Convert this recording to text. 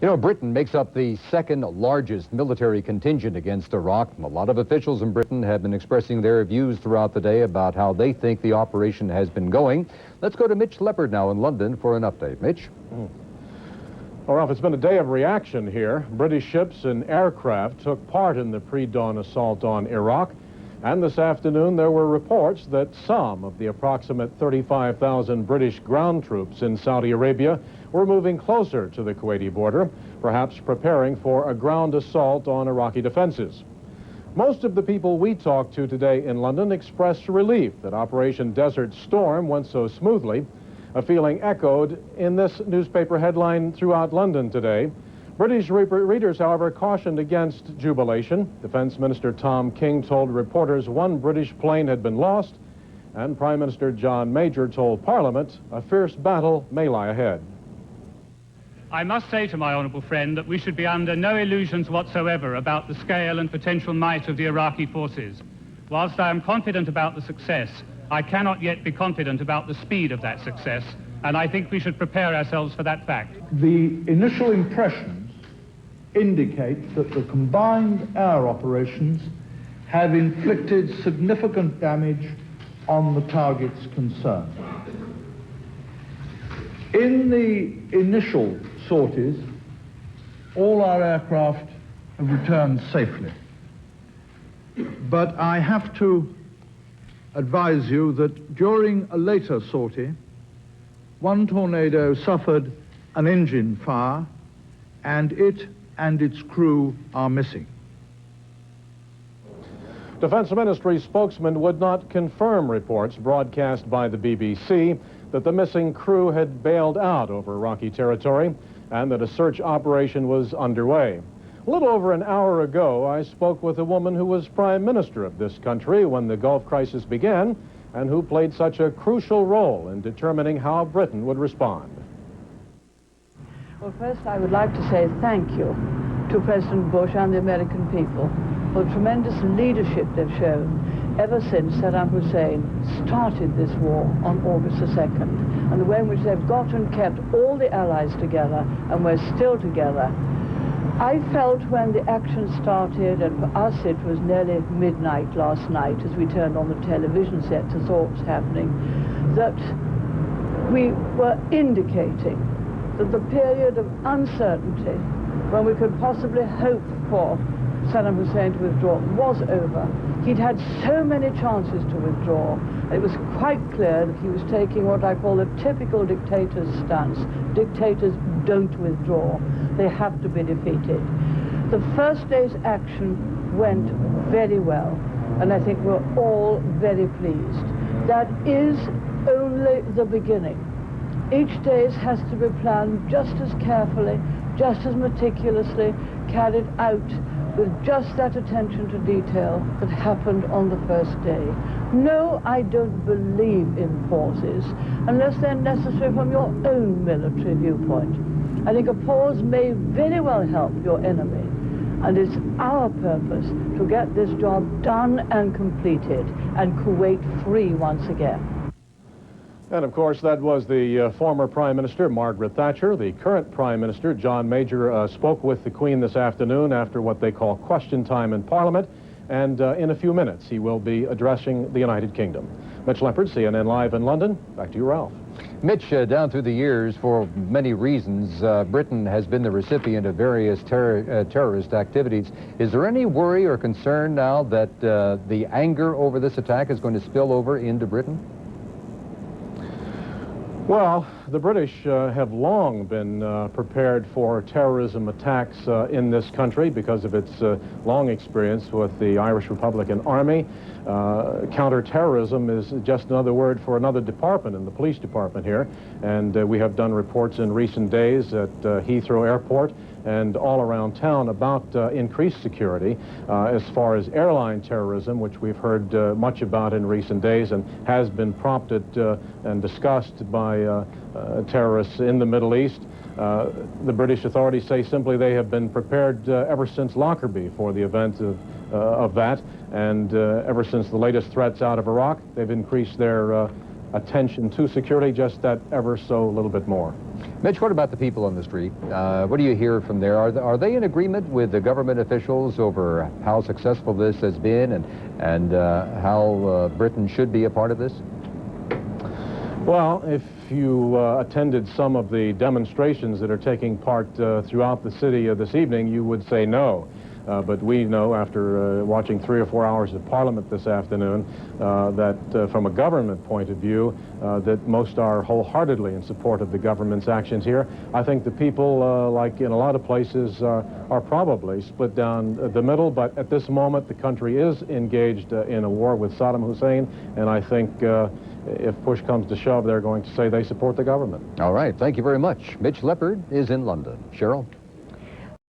You know, Britain makes up the second largest military contingent against Iraq. A lot of officials in Britain have been expressing their views throughout the day about how they think the operation has been going. Let's go to Mitch Leopard now in London for an update. Mitch? Well, Ralph, it's been a day of reaction here. British ships and aircraft took part in the pre-dawn assault on Iraq. And this afternoon, there were reports that some of the approximate 35,000 British ground troops in Saudi Arabia were moving closer to the Kuwaiti border, perhaps preparing for a ground assault on Iraqi defenses. Most of the people we talked to today in London expressed relief that Operation Desert Storm went so smoothly, a feeling echoed in this newspaper headline throughout London today. British readers, however, cautioned against jubilation. Defense Minister Tom King told reporters one British plane had been lost, and Prime Minister John Major told Parliament a fierce battle may lie ahead. I must say to my honourable friend that we should be under no illusions whatsoever about the scale and potential might of the Iraqi forces. Whilst I am confident about the success, I cannot yet be confident about the speed of that success, and I think we should prepare ourselves for that fact. The initial impressions indicate that the combined air operations have inflicted significant damage on the targets concerned. In the initial sorties, all our aircraft have returned safely. But I have to advise you that during a later sortie, one Tornado suffered an engine fire, and it and its crew are missing. Defense Ministry spokesman would not confirm reports broadcast by the BBC that the missing crew had bailed out over Iraqi territory and that a search operation was underway. A little over an hour ago, I spoke with a woman who was Prime Minister of this country when the Gulf crisis began and who played such a crucial role in determining how Britain would respond. Well, first I would like to say thank you to President Bush and the American people for the tremendous leadership they've shown ever since Saddam Hussein started this war on August the 2nd, and the way in which they've got and kept all the allies together, and we're still together. I felt when the action started, and for us it was nearly midnight last night as we turned on the television set to saw what was happening, that we were indicating that the period of uncertainty when we could possibly hope for Saddam Hussein to withdraw was over. He'd had so many chances to withdraw. It was quite clear that he was taking what I call the typical dictator's stance. Dictators don't withdraw. They have to be defeated. The first day's action went very well, and I think we're all very pleased. That is only the beginning. Each day has to be planned just as carefully, just as meticulously, carried out with just that attention to detail that happened on the first day. No, I don't believe in pauses unless they're necessary from your own military viewpoint. I think a pause may very well help your enemy, and it's our purpose to get this job done and completed and Kuwait free once again. And of course, that was the former Prime Minister, Margaret Thatcher. The current Prime Minister, John Major, spoke with the Queen this afternoon after what they call question time in Parliament. And in a few minutes, he will be addressing the United Kingdom. Mitch Leopard, CNN Live in London. Back to you, Ralph. Mitch, down through the years, for many reasons, Britain has been the recipient of various terrorist activities. Is there any worry or concern now that the anger over this attack is going to spill over into Britain? Well, the British have long been prepared for terrorism attacks in this country because of its long experience with the Irish Republican Army. Counter-terrorism is just another word for another department in the police department here, and we have done reports in recent days at Heathrow Airport and all around town about increased security as far as airline terrorism, which we've heard much about in recent days and has been prompted and discussed by terrorists in the Middle East. The British authorities say simply they have been prepared ever since Lockerbie for the event of that, and ever since the latest threats out of Iraq, they've increased their attention to security just that ever so little bit more. Mitch, what about the people on the street? What do you hear from there? Are they in agreement with the government officials over how successful this has been and how Britain should be a part of this? Well, if you attended some of the demonstrations that are taking part throughout the city this evening, you would say no. But we know, after watching 3 or 4 hours of Parliament this afternoon, that from a government point of view, that most are wholeheartedly in support of the government's actions here. I think the people, like in a lot of places, are probably split down the middle, but at this moment the country is engaged in a war with Saddam Hussein, and I think if push comes to shove, they're going to say they support the government. All right, thank you very much. Mitch Leopard is in London. Cheryl?